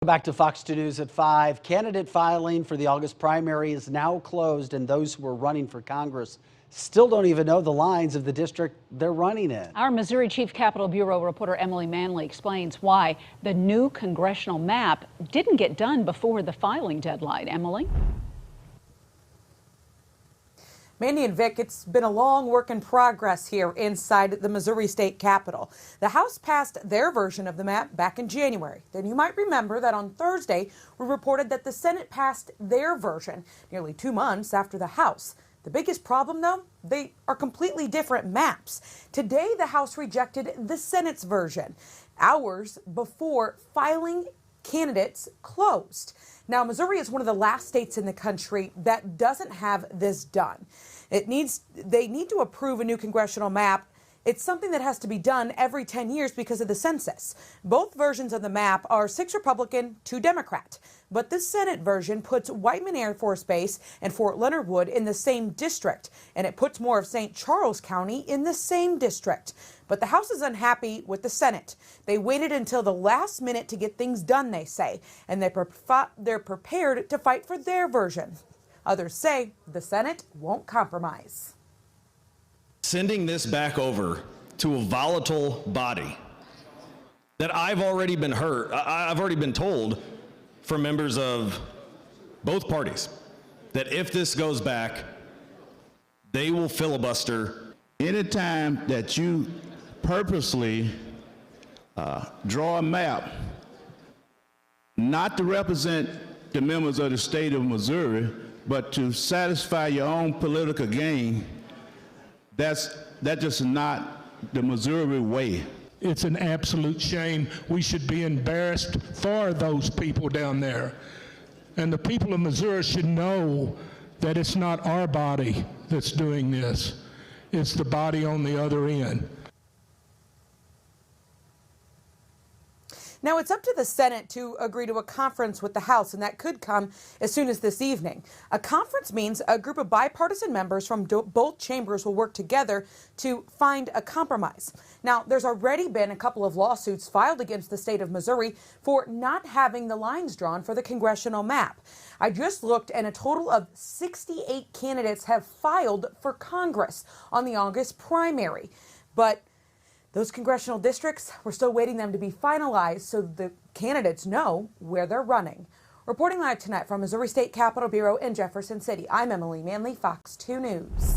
Back to Fox 2 News at 5. Candidate filing for the August primary is now closed, and those who are running for Congress still don't even know the lines of the district they're running in. Our Missouri Chief Capitol Bureau reporter Emily Manley explains why the new congressional map didn't get done before the filing deadline. Emily? Mandy and Vic, it's been a long work in progress here inside the Missouri State Capitol. The House passed their version of the map back in January. Then you might remember that on Thursday, we reported that the Senate passed their version nearly 2 months after the House. The biggest problem, though, they are completely different maps. Today, the House rejected the Senate's version, hours before filing candidates closed. Now, Missouri is one of the last states in the country that doesn't have this done. They need to approve a new congressional map. It's something that has to be done every 10 years because of the census. Both versions of the map are 6 Republican, 2 Democrat. But the Senate version puts Whiteman Air Force Base and Fort Leonard Wood in the same district, and it puts more of St. Charles County in the same district. But the House is unhappy with the Senate. They waited until the last minute to get things done, they say, and they're prepared to fight for their version. Others say the Senate won't compromise. Sending this back over to a volatile body that I've already been told from members of both parties that if this goes back, they will filibuster. Anytime that you purposely draw a map not to represent the members of the state of Missouri, but to satisfy your own political gain, that's just not the Missouri way. It's an absolute shame. We should be embarrassed for those people down there. And the people of Missouri should know that it's not our body that's doing this. It's the body on the other end. Now, it's up to the Senate to agree to a conference with the House, and that could come as soon as this evening. A conference means a group of bipartisan members from both chambers will work together to find a compromise. Now, there's already been a couple of lawsuits filed against the state of Missouri for not having the lines drawn for the congressional map. I just looked, and a total of 68 candidates have filed for Congress on the August primary. But those congressional districts, we're still waiting them to be finalized so the candidates know where they're running. Reporting live tonight from Missouri State Capitol Bureau in Jefferson City, I'm Emily Manley, Fox 2 News.